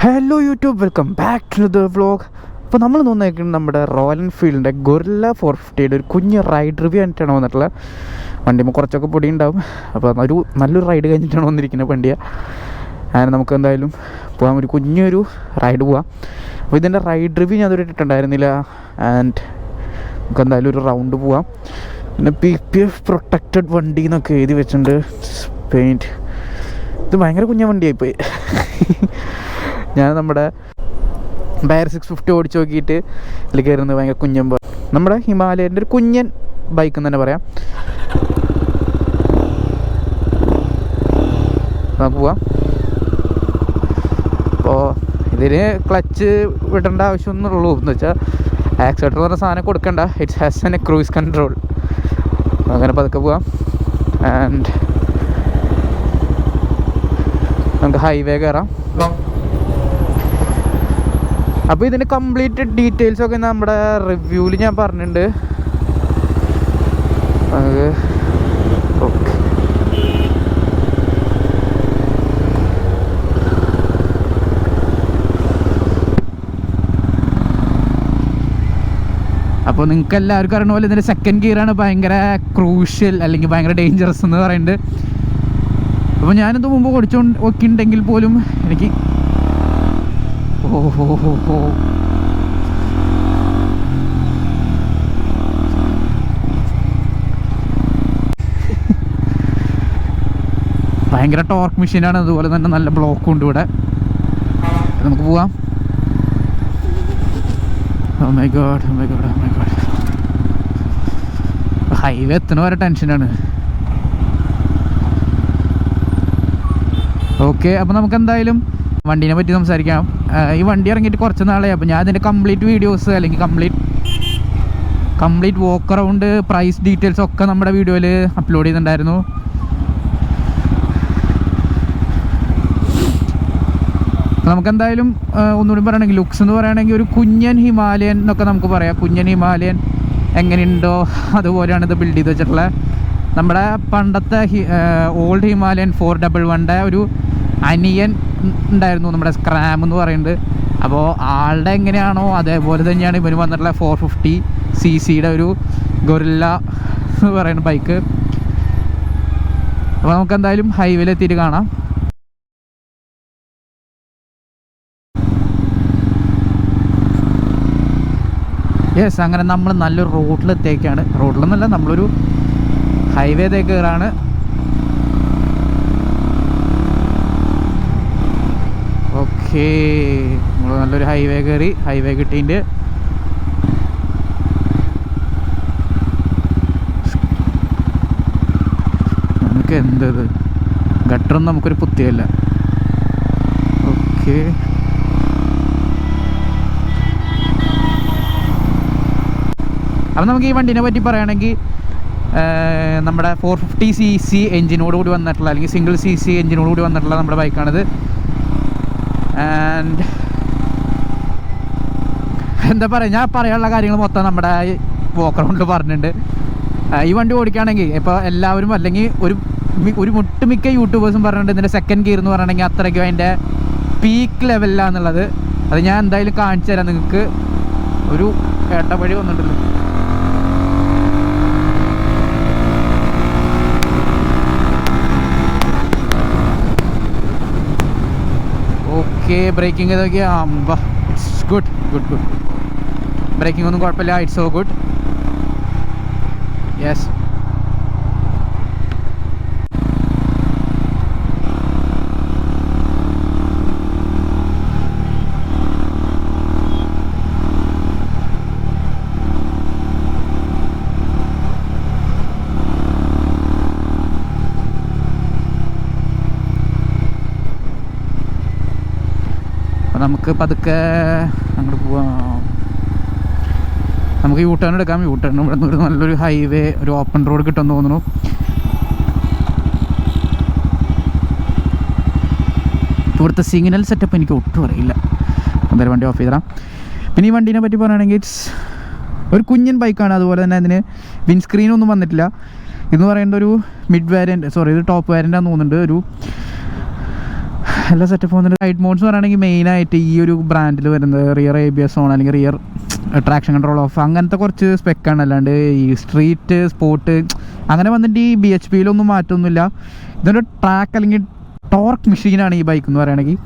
Hello YouTube, welcome back to the vlog. അപ്പോൾ നമ്മൾ നോക്കുന്നത് നമ്മുടെ റോയൽ എൻഫീൽഡിൻ്റെ ഗൊറില്ല 450 ഒരു കുഞ്ഞ് റൈഡ് റിവ്യൂ ആയിട്ടാണ് വന്നിട്ടുള്ളത്. വണ്ടിയുമ്പോൾ കുറച്ചൊക്കെ പൊടി ഉണ്ടാവും. അപ്പോൾ നല്ലൊരു റൈഡ് കഴിഞ്ഞിട്ടാണ് വന്നിരിക്കുന്നത് വണ്ടിയാണ്. അങ്ങനെ നമുക്ക് എന്തായാലും പോകാം, ഒരു കുഞ്ഞൊരു റൈഡ് പോവാം. അപ്പോൾ ഇതിൻ്റെ റൈഡ് റിവ്യൂ ഞാൻ ഇതുവരെ ഇട്ടിട്ടുണ്ടായിരുന്നില്ല. ആൻഡ് നമുക്ക് എന്തായാലും ഒരു റൗണ്ട് പോവാം. പിന്നെ PPF പ്രൊട്ടക്റ്റഡ് വണ്ടി എന്നൊക്കെ എഴുതി വെച്ചിട്ടുണ്ട്. പെയിൻറ്റ് ഇത് ഭയങ്കര കുഞ്ഞ വണ്ടിയായിപ്പോയി. ഞാൻ നമ്മുടെ ബയർ 650 ഓടിച്ച് നോക്കിയിട്ട് ഇതിൽ കയറുന്നത് ഭയങ്കര കുഞ്ഞൻ നമ്മുടെ ഹിമാലയൻ്റെ ഒരു കുഞ്ഞൻ ബൈക്ക് എന്ന് തന്നെ പറയാം. നമുക്ക് പോവാം. അപ്പോൾ ഇതിന് ക്ലച്ച് വിടേണ്ട ആവശ്യമൊന്നുള്ളൂ എന്ന് വെച്ചാൽ ആക്സിലേറ്റർ എന്ന് പറഞ്ഞ സാധനം കൊടുക്കണ്ട. It's has an a cruise control. അങ്ങനെ പതുക്കെ പോവാം. ആൻഡ് നമുക്ക് ഹൈവേ കയറാം. അപ്പോൾ ഇതിൻ്റെ കംപ്ലീറ്റ് ഡീറ്റെയിൽസൊക്കെ നമ്മുടെ റിവ്യൂവിൽ ഞാൻ പറഞ്ഞിട്ടുണ്ട്. ഓക്കെ, അപ്പോൾ നിങ്ങൾക്ക് എല്ലാവർക്കും അറിയണ പോലെ ഇതിൻ്റെ സെക്കൻഡ് ഗിയറാണ് ഭയങ്കര ക്രൂഷ്യൽ അല്ലെങ്കിൽ ഭയങ്കര ഡേഞ്ചറസ് എന്ന് പറയുന്നുണ്ട്. അപ്പോൾ ഞാനിത് മുമ്പ് ഓടിച്ചുകൊണ്ട് നോക്കിയിട്ടുണ്ടെങ്കിൽ പോലും എനിക്ക് ഭയങ്കര ടോർക്ക് മെഷീനാണ്. അതുപോലെ തന്നെ നല്ല ബ്ലോക്കും ഉണ്ട് ഇവിടെ. നമുക്ക് പോവാം. Oh my god. ഹൈവേ എത്തണ വരെ ടെൻഷനാണ്. ഓക്കെ, അപ്പോൾ നമുക്ക് എന്തായാലും വണ്ടീനെ പറ്റി സംസാരിക്കാം. ഈ വണ്ടി ഇറങ്ങിയിട്ട് കുറച്ച് നാളായി. അപ്പോൾ ഞാൻ അതിൻ്റെ കംപ്ലീറ്റ് വീഡിയോസ് അല്ലെങ്കിൽ complete walk around price details ഒക്കെ നമ്മുടെ വീഡിയോയിൽ അപ്ലോഡ് ചെയ്തിട്ടുണ്ടായിരുന്നു. നമുക്കെന്തായാലും ഒന്നുകൂടി പറയുകയാണെങ്കിൽ ലുക്സ് എന്ന് പറയുകയാണെങ്കിൽ ഒരു കുഞ്ഞൻ ഹിമാലയൻ എന്നൊക്കെ നമുക്ക് പറയാം. കുഞ്ഞൻ ഹിമാലയൻ എങ്ങനെയുണ്ടോ അതുപോലെയാണ് ഇത് ബിൽഡ് ചെയ്ത് വെച്ചിട്ടുള്ളത്. നമ്മുടെ പണ്ടത്തെ ഓൾഡ് ഹിമാലയൻ 411 ഒരു അനിയൻ ഉണ്ടായിരുന്നു, നമ്മുടെ സ്ക്രാം എന്ന് പറയുന്നത്. അപ്പോൾ ആളുടെ എങ്ങനെയാണോ അതേപോലെ തന്നെയാണ് ഇവന് വന്നിട്ടുള്ള 450cc ഒരു ഗൊറില്ല എന്ന് പറയുന്ന ബൈക്ക്. അപ്പോൾ നമുക്ക് എന്തായാലും ഹൈവേയിൽ എത്തിയിട്ട് കാണാം. യെസ്, അങ്ങനെ നമ്മൾ നല്ലൊരു റോഡിലെത്തേക്കാണ്. റോഡിലെന്നല്ല, നമ്മളൊരു ഹൈവേയിലേക്ക് കയറാണ്. ഓക്കേ, നമ്മൾ നല്ലൊരു ഹൈവേ കയറി. ഹൈവേ കിട്ടിയിട്ട് നമുക്ക് എന്തത് ഗട്ടറൊന്നും നമുക്കൊരു പുത്തിയല്ല. ഓക്കെ, അപ്പം നമുക്ക് ഈ വണ്ടീനെ പറ്റി പറയുകയാണെങ്കിൽ നമ്മുടെ 450cc എഞ്ചിനോട് കൂടി വന്നിട്ടുള്ള അല്ലെങ്കിൽ സിംഗിൾ CC എഞ്ചിനോട് കൂടി വന്നിട്ടുള്ള നമ്മുടെ ബൈക്കാണിത്. ആൻഡ് എന്താ പറയുക, ഞാൻ പറയാനുള്ള കാര്യങ്ങൾ മൊത്തം നമ്മുടെ വോക്ക് അറൗണ്ടിൽ പറഞ്ഞിട്ടുണ്ട്. ഈ വണ്ടി ഓടിക്കുകയാണെങ്കിൽ ഇപ്പോൾ എല്ലാവരും അല്ലെങ്കിൽ ഒരു ഒട്ടുമിക്ക യൂട്യൂബേഴ്സും പറഞ്ഞിട്ടുണ്ട് ഇതിൻ്റെ സെക്കൻഡ് ഗിയർ എന്ന് പറയണമെങ്കിൽ അത്രയ്ക്കും അതിൻ്റെ പീക്ക് ലെവലിലാണെന്നുള്ളത്. അത് ഞാൻ എന്തായാലും കാണിച്ചു തരാം നിങ്ങൾക്ക്. ഒരു ഏട്ടപ്പഴി വന്നിട്ടുള്ളൂ. ഓക്കെ, ബ്രേക്കിംഗ് ഇതൊക്കെ ഇറ്റ്സ് ഗുഡ്. ബ്രേക്കിംഗ് ഒന്നും കുഴപ്പമില്ല. It's so good. യെസ്, നമുക്ക് പതുക്കെ അങ്ങോട്ട് പോവാം. നമുക്ക് യൂ ടേൺ എടുക്കാം. യൂ ടേൺ ഇവിടെ നിന്ന് നല്ലൊരു ഹൈവേ, ഒരു ഓപ്പൺ റോഡ് കിട്ടുമെന്ന് തോന്നുന്നു. ഇവിടുത്തെ സിഗ്നൽ സെറ്റപ്പ് എനിക്ക് ഒട്ടും അറിയില്ല. എന്തായാലും വണ്ടി ഓഫ് ചെയ്തരാം. പിന്നെ ഈ വണ്ടീനെ പറ്റി പറയുകയാണെങ്കിൽ ഇറ്റ്സ് ഒരു കുഞ്ഞൻ ബൈക്കാണ്. അതുപോലെ തന്നെ അതിന് വിൻസ്ക്രീനൊന്നും വന്നിട്ടില്ല. ഇതെന്ന് പറയുന്നത് ഒരു മിഡ് വേരിയൻറ്റ്, ഇത് ടോപ്പ് വേരിയൻ്റാന്ന് തോന്നുന്നുണ്ട്. ഒരു എല്ലാ സെറ്റപ്പ് വന്നിട്ട് റൈഡ് മോഡ്സ് പറയുകയാണെങ്കിൽ മെയിനായിട്ട് ഈ ഒരു ബ്രാൻഡിൽ വരുന്നത് റിയർ ABS ഓൺ അല്ലെങ്കിൽ റിയർ ട്രാക്ഷൻ കൺട്രോൾ ഓഫ് അങ്ങനത്തെ കുറച്ച് സ്പെക്കാണ്. അല്ലാണ്ട് ഈ സ്ട്രീറ്റ് സ്പോർട്ട് അങ്ങനെ വന്നിട്ട് ഈ BHPയിലൊന്നും മാറ്റമൊന്നുമില്ല. ഇതൊരു ട്രാക്ക് അല്ലെങ്കിൽ ടോർക്ക് മെഷീനാണ് ഈ ബൈക്ക് എന്ന് പറയുകയാണെങ്കിൽ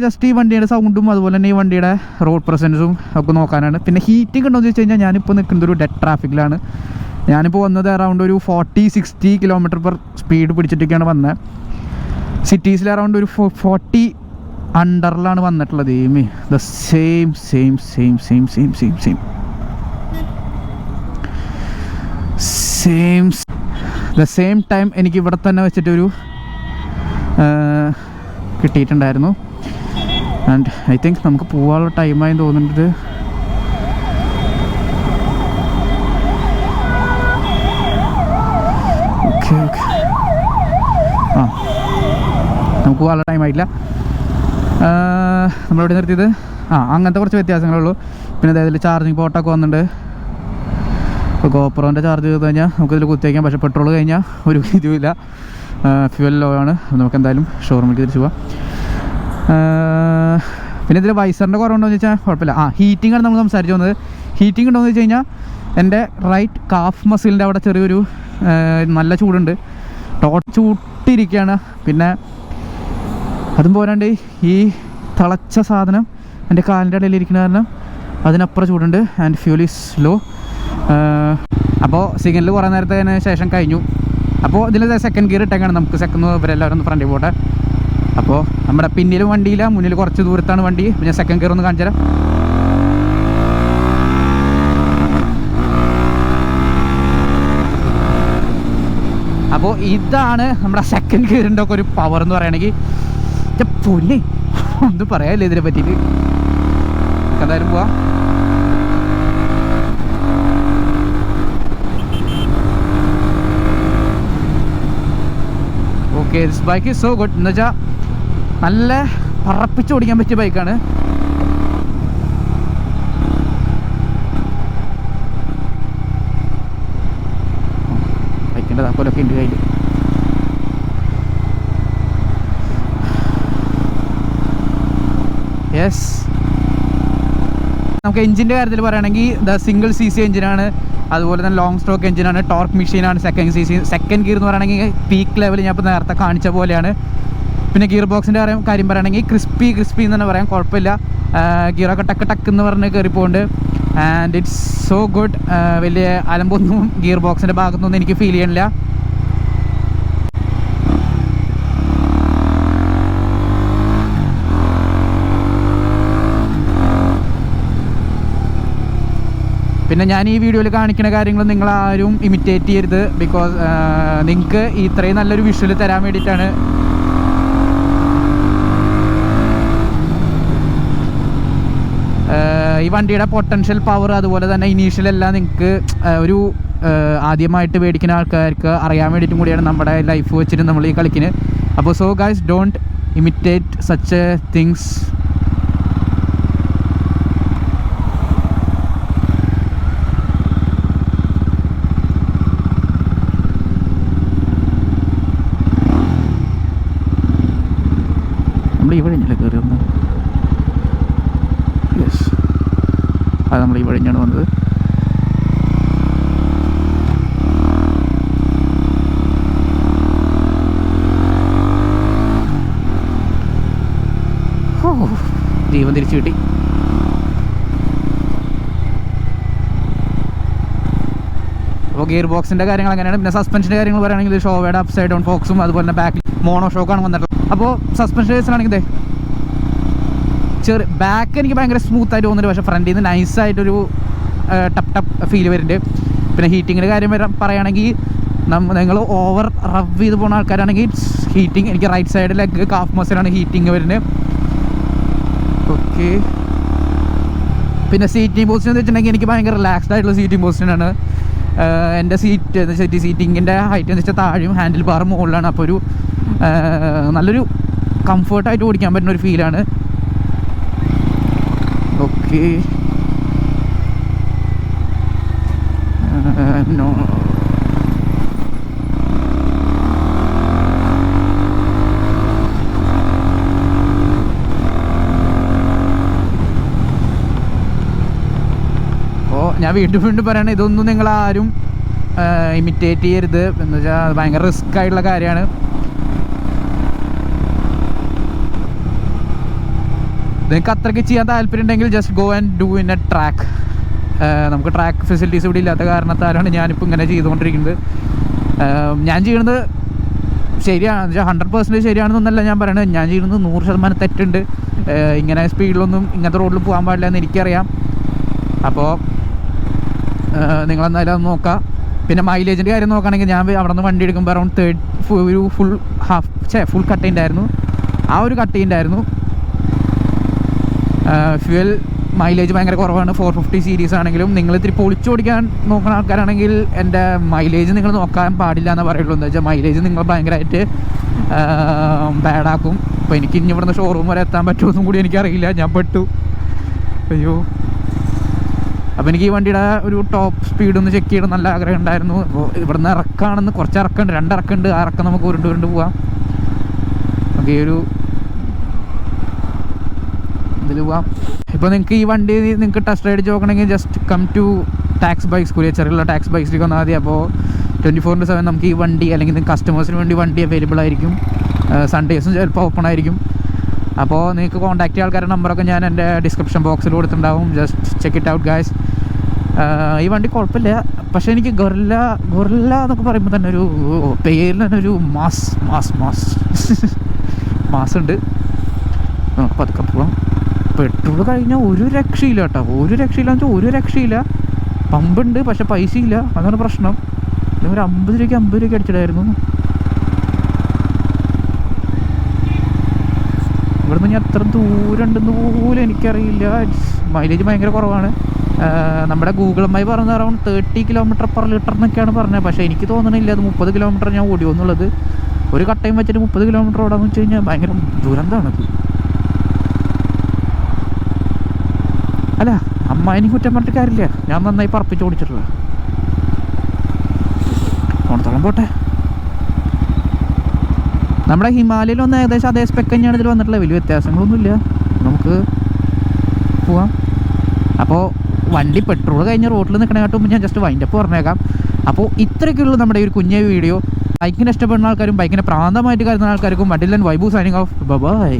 ജസ്റ്റ് ഈ വണ്ടിയുടെ സൗണ്ടും അതുപോലെ തന്നെ ഈ വണ്ടിയുടെ റോഡ് പ്രസൻസും ഒക്കെ നോക്കാനാണ്. പിന്നെ ഹീറ്റിംഗ് ഉണ്ടോ എന്ന് വെച്ച് കഴിഞ്ഞാൽ ഞാനിപ്പോൾ നിൽക്കുന്നത് ഒരു ഡെഡ് ട്രാഫിക്കിലാണ്. ഞാനിപ്പോൾ വന്നത് അറൗണ്ട് ഒരു 40-60 km/h സ്പീഡ് പിടിച്ചിട്ടൊക്കെയാണ് വന്നത്. സിറ്റീസിൽ അറൗണ്ട് ഒരു 40 അണ്ടറിലാണ് വന്നിട്ടുള്ളത്. ദ സെയിം ടൈം എനിക്ക് ഇവിടെ തന്നെ വെച്ചിട്ടൊരു കിട്ടിയിട്ടുണ്ടായിരുന്നു. ആൻഡ് ഐ തിങ്ക് നമുക്ക് പോകാനുള്ള ടൈമായി തോന്നുന്നത്. ഓക്കെ നമുക്ക് പോകാനുള്ള ടൈമായിട്ടില്ല. നമ്മളിവിടെ നിർത്തിയത് അങ്ങനത്തെ കുറച്ച് വ്യത്യാസങ്ങളുള്ളൂ. പിന്നെ അതായത് ചാർജിങ് പോർട്ടൊക്കെ വന്നിട്ടുണ്ട്. ഇപ്പോൾ ഗോപ്രോൻ്റെ ചാർജ് ചെയ്ത് കഴിഞ്ഞാൽ നമുക്കിതിൽ കുത്തിവയ്ക്കാം. പക്ഷേ പെട്രോൾ കഴിഞ്ഞാൽ ഒരു ഇതുമില്ല, ഫ്യൂവൽ ലോ ആണ്. നമുക്ക് എന്തായാലും ഷോറൂമിലേക്ക് തിരിച്ചു പോവാം. പിന്നെ ഇതിൽ വൈസറിൻ്റെ കുറവുണ്ടോ എന്ന് വെച്ചാൽ കുഴപ്പമില്ല. ഹീറ്റിംഗ് ആണ് നമ്മൾ സംസാരിച്ചു വന്നത്. ഹീറ്റിംഗ് ഉണ്ടോ എന്ന് വെച്ച് കഴിഞ്ഞാൽ എൻ്റെ റൈറ്റ് കാഫ് മസിലിൻ്റെ അവിടെ ചെറിയൊരു നല്ല ചൂടുണ്ട്, ചൂട്ടിരിക്കുകയാണ്. പിന്നെ അതും പോരാണ്ട് ഈ തിളച്ച സാധനം എൻ്റെ കാലിൻ്റെ ഇടയിലിരിക്കുന്ന കാരണം അതിനപ്പുറം ചൂടുണ്ട്. And fuel is low. അപ്പോൾ സിഗ്നൽ കുറേ നേരത്തിന് ശേഷം കഴിഞ്ഞു. അപ്പോൾ ഇതിൽ സെക്കൻഡ് ഗിയർ ഇട്ടേക്കാണ്. നമുക്ക് സെക്കൻഡ് ഇവരെല്ലാവരും ഒന്ന് ഫ്രണ്ടിൽ പോട്ടെ. അപ്പോൾ നമ്മുടെ പിന്നിലും വണ്ടിയില്ല, മുന്നിൽ കുറച്ച് ദൂരത്താണ് വണ്ടി. പിന്നെ സെക്കൻഡ് ഗിയർ ഒന്ന് കാണിച്ചു തരാം. അപ്പോൾ ഇതാണ് നമ്മുടെ സെക്കൻഡ് ഗിയറിൻ്റെ ഒക്കെ ഒരു പവർ എന്ന് പറയുകയാണെങ്കിൽ. പൊന്നെ ഒന്നും പറയാനില്ല ഇതിനെ പറ്റിയിട്ട്. എന്തായാലും പോവാം. Okay, this bike is so good. എന്ന് വെച്ചാൽ നല്ല പറപ്പിച്ച് ഓടിക്കാൻ പറ്റിയ ബൈക്കാണ്. ബൈക്കിൻ്റെ താക്കോലൊക്കെ ഉണ്ട് കയ്യിൽ. യെസ്, നമുക്ക് എഞ്ചിൻ്റെ കാര്യത്തിൽ പറയുകയാണെങ്കിൽ ദ സിംഗിൾ CC എഞ്ചിനാണ്. അതുപോലെ തന്നെ ലോങ് സ്ട്രോക്ക് എഞ്ചിനാണ്. ടോർക്ക് മെഷീനാണ്. സെക്കൻഡ് ഗിയർ എന്ന് പറയുകയാണെങ്കിൽ പീക്ക് ലെവൽ ഞാൻ ഇപ്പോൾ നേരത്തെ കാണിച്ച പോലെയാണ്. പിന്നെ ഗിയർ ബോക്സിൻ്റെ കാര്യം പറയുകയാണെങ്കിൽ ക്രിസ്പി എന്ന് തന്നെ പറയാം, കുഴപ്പമില്ല. ഗിയറൊക്കെ ടക്ക് എന്ന് പറഞ്ഞ് കയറിപ്പോണ്ട്. And it's so good. വലിയ അലമ്പൊന്നും ഗിയർ ബോക്സിൻ്റെ ഭാഗത്തൊന്നും എനിക്ക് ഫീൽ ചെയ്യണില്ല. പിന്നെ ഞാൻ ഈ വീഡിയോയിൽ കാണിക്കുന്ന കാര്യങ്ങൾ നിങ്ങളാരും ഇമിറ്റേറ്റ് ചെയ്യരുത്. ബിക്കോസ് നിങ്ങൾക്ക് ഇത്രയും നല്ലൊരു വിഷ്വൽ തരാൻ വേണ്ടിയിട്ടാണ്. ഈ വണ്ടിയുടെ പൊട്ടൻഷ്യൽ പവർ അതുപോലെ തന്നെ ഇനീഷ്യൽ എല്ലാം നിങ്ങൾക്ക് ഒരു ആദ്യമായിട്ട് മേടിക്കുന്ന ആൾക്കാർക്ക് അറിയാൻ വേണ്ടിയിട്ടും കൂടിയാണ് നമ്മുടെ ലൈഫ് വെച്ചിട്ട് നമ്മൾ ഈ കളിക്കുന്നത്. അപ്പോൾ so guys, don't imitate such things. നമ്മൾ ഈ വഴിഞ്ഞല്ലേ കയറി വന്നത്? യെസ്, അത് നമ്മൾ ഈ വഴിഞ്ഞാണ് വന്നത്. ജീവൻ തിരിച്ചു കിട്ടി. അപ്പോൾ ഗിയർ ബോക്സിൻ്റെ കാര്യങ്ങൾ അങ്ങനെയാണ്. പിന്നെ സസ്പെൻഷൻ്റെ കാര്യങ്ങൾ പറയുകയാണെങ്കിൽ ഷോവയുടെ അപ്പ് സൈഡ് ഡൗൺ ഫോക്സും അതുപോലെ തന്നെ ബാക്കിൽ മോണോ ഷോക്കാണ് വന്നിട്ടുള്ളത്. അപ്പോൾ സസ്പെൻഷൻ കേസിലാണെങ്കിൽ ബാക്ക് എനിക്ക് ഭയങ്കര സ്മൂത്തായിട്ട് തോന്നുന്നുണ്ട്. പക്ഷേ ഫ്രണ്ടിൽ നിന്ന് നൈസായിട്ടൊരു ടപ്പ് ഫീൽ വരുന്നുണ്ട്. പിന്നെ ഹീറ്റിങ്ങിൻ്റെ കാര്യം പറയുകയാണെങ്കിൽ നിങ്ങൾ ഓവർ റവ് ചെയ്ത് പോകുന്ന ആൾക്കാരാണെങ്കിൽ ഹീറ്റിംഗ് എനിക്ക് റൈറ്റ് സൈഡ് ലെഗ് കാഫ് മസിലാണ് ഹീറ്റിംഗ് വരുന്നത്. ഓക്കെ, പിന്നെ സീറ്റിംഗ് പൊസിഷൻ എന്ന് വെച്ചിട്ടുണ്ടെങ്കിൽ എനിക്ക് ഭയങ്കര റിലാക്സ്ഡ് ആയിട്ടുള്ള സീറ്റിംഗ് പൊസിഷനാണ്. എൻ്റെ സീറ്റിങ്ങിൻ്റെ ഹൈറ്റ് എന്ന് വെച്ചാൽ താഴെയും ഹാൻഡിൽ ബാർ മുകളിലാണ്. അപ്പോൾ ഒരു നല്ലൊരു കംഫർട്ടായിട്ട് ഓടിക്കാൻ പറ്റുന്ന ഒരു ഫീലാണ്. ഓക്കെ, നോ ഞാൻ വീണ്ടും വീണ്ടും പറയണത്, ഇതൊന്നും നിങ്ങളാരും ഇമിറ്റേറ്റ് ചെയ്യരുത്. എന്ന് വെച്ചാൽ ഭയങ്കര റിസ്ക് ആയിട്ടുള്ള കാര്യമാണ്. നിങ്ങൾക്ക് അത്രയ്ക്ക് ചെയ്യാൻ താല്പര്യം ഉണ്ടെങ്കിൽ just go and do in A track. നമുക്ക് ട്രാക്ക് ഫെസിലിറ്റീസ് ഇവിടെ ഇല്ലാത്ത കാരണത്താലാണ് ഞാനിപ്പോൾ ഇങ്ങനെ ചെയ്തുകൊണ്ടിരിക്കുന്നത്. ഞാൻ ചെയ്യുന്നത് ശരിയാണ്, 100% ശരിയാണെന്നൊന്നല്ല ഞാൻ പറയണത്. ഞാൻ ചെയ്യുന്നത് 100% തെറ്റുണ്ട്. ഇങ്ങനെ സ്പീഡിലൊന്നും ഇങ്ങനത്തെ റോഡിൽ പോകാൻ പാടില്ല എന്ന് എനിക്കറിയാം. അപ്പോൾ നിങ്ങളെന്തായാലും അത് നോക്കാം. പിന്നെ മൈലേജിൻ്റെ കാര്യം നോക്കുകയാണെങ്കിൽ ഞാൻ അവിടെ നിന്ന് വണ്ടി എടുക്കുമ്പോൾ അറൗണ്ട് ഒരു ഫുൾ കട്ടിണ്ടായിരുന്നു. ആ ഒരു കട്ടിണ്ടായിരുന്നു. ഫ്യൂവൽ മൈലേജ് ഭയങ്കര കുറവാണ്. 450 സീരീസ് ആണെങ്കിലും നിങ്ങൾ ഇത്തിരി പൊളിച്ചോടിക്കാൻ നോക്കുന്ന ആൾക്കാരാണെങ്കിൽ എൻ്റെ മൈലേജ് നിങ്ങൾ നോക്കാൻ പാടില്ല എന്ന് പറയുള്ളൂ. എന്താ വെച്ചാൽ മൈലേജ് നിങ്ങൾ ഭയങ്കരമായിട്ട് ബാഡാക്കും. അപ്പോൾ എനിക്ക് ഇനി ഇവിടുന്ന് ഷോറൂം വരെ എത്താൻ പറ്റുമെന്നും കൂടി എനിക്കറിയില്ല. ഞാൻ പെട്ടു, അയ്യോ. അപ്പോൾ എനിക്ക് ഈ വണ്ടിയുടെ ഒരു ടോപ്പ് സ്പീഡ് ഒന്ന് ചെക്ക് ചെയ്യണം നല്ല ആഗ്രഹം ഉണ്ടായിരുന്നു. അപ്പോൾ ഇവിടുന്ന് ഇറക്കാണെന്ന് കുറച്ച് ഇറക്കുണ്ട്, 2 ഇറക്കുണ്ട്. ആ ഇറക്കം നമുക്ക് ഉരുണ്ട് പോവാം. നമുക്ക് ഈ ഒരു ഇതിൽ പോവാം. ഇപ്പോൾ നിങ്ങൾക്ക് ഈ വണ്ടി നിങ്ങൾക്ക് ടെസ്റ്റ് റൈഡ് നോക്കണമെങ്കിൽ just come to Tax Bikes ചെറിയുള്ള ടാക്സ് ബൈക്സിലേക്ക് വന്നാൽ മതി. അപ്പോൾ 24/7 നമുക്ക് ഈ വണ്ടി അല്ലെങ്കിൽ നിങ്ങൾക്ക് കസ്റ്റമേഴ്സിന് വേണ്ടി വണ്ടി അവൈലബിൾ ആയിരിക്കും. സൺഡേസും ചിലപ്പോൾ ഓപ്പൺ ആയിരിക്കും. അപ്പോൾ നിങ്ങൾക്ക് കോൺടാക്ട് ചെയ്യുക ആൾക്കാരുടെ നമ്പറൊക്കെ ഞാൻ എൻ്റെ ഡിസ്ക്രിപ്ഷൻ ബോക്സിൽ കൊടുത്തിട്ടുണ്ടാവും. Just check it out guys. ഈ വണ്ടി കുഴപ്പമില്ല. പക്ഷേ എനിക്ക് ഗൊറില്ല എന്നൊക്കെ പറയുമ്പോൾ തന്നെ ഒരു പേരിൽ തന്നെ ഒരു മാസ് ഉണ്ട്. നമുക്ക് പതുക്കെ പോവാം. പെട്രോൾ കഴിഞ്ഞാൽ ഒരു രക്ഷയില്ല കേട്ടോ, ഒരു രക്ഷയില്ല. പമ്പുണ്ട് പക്ഷെ പൈസ ഇല്ല, അതാണ് പ്രശ്നം. ഒരു 50 രൂപയ്ക്ക് അടിച്ചിടായിരുന്നു. ഇവിടുന്ന് ഞാൻ എത്ര ദൂരം ഉണ്ടെന്ന് പോലും എനിക്കറിയില്ല. മൈലേജ് ഭയങ്കര കുറവാണ്. നമ്മുടെ ഗൂഗിൾ മൈ പറഞ്ഞ അറൗണ്ട് 30 km/ലിറ്റർ എന്നൊക്കെയാണ് പറഞ്ഞത്. പക്ഷേ എനിക്ക് തോന്നണില്ല അത് 30 കിലോമീറ്റർ ഞാൻ ഓടിയോന്നുള്ളത്. ഒരു കട്ടയും വെച്ചിട്ട് 30 കിലോമീറ്റർ ഓടാന്ന് വെച്ച് കഴിഞ്ഞാൽ ഭയങ്കര ദുരന്തമാണത്. അല്ല, എനിക്ക് കുറ്റം പറഞ്ഞിട്ട് കാര്യമില്ല. ഞാൻ നന്നായി പറപ്പിച്ച് ഓടിച്ചിട്ടുള്ള ഓണത്തോളം പോട്ടെ. നമ്മുടെ ഹിമാലയയിലൊന്നും ഏകദേശം അതേ സ്പെക്ക് തന്നെയാണ് ഇതിൽ വന്നിട്ടുള്ള, വലിയ വ്യത്യാസങ്ങളൊന്നുമില്ല. നമുക്ക് പോവാം. അപ്പോൾ വണ്ടി പെട്രോൾ കഴിഞ്ഞ റോഡിൽ നിൽക്കണേക്കാട്ടും മുമ്പ് ഞാൻ ജസ്റ്റ് വൈൻഡപ്പ് പറഞ്ഞേക്കാം. അപ്പോൾ ഇത്രയൊക്കെയുള്ളൂ നമ്മുടെ ഒരു കുഞ്ഞ വീഡിയോ. ബൈക്കിനെ ഇഷ്ടപ്പെടുന്ന ആൾക്കാരും ബൈക്കിനെ പ്രാന്തമായിട്ട് കരുതുന്ന ആൾക്കാർക്കും വണ്ടിലൻ വൈബു സൈനിങ് ഓഫ്. ബൈ.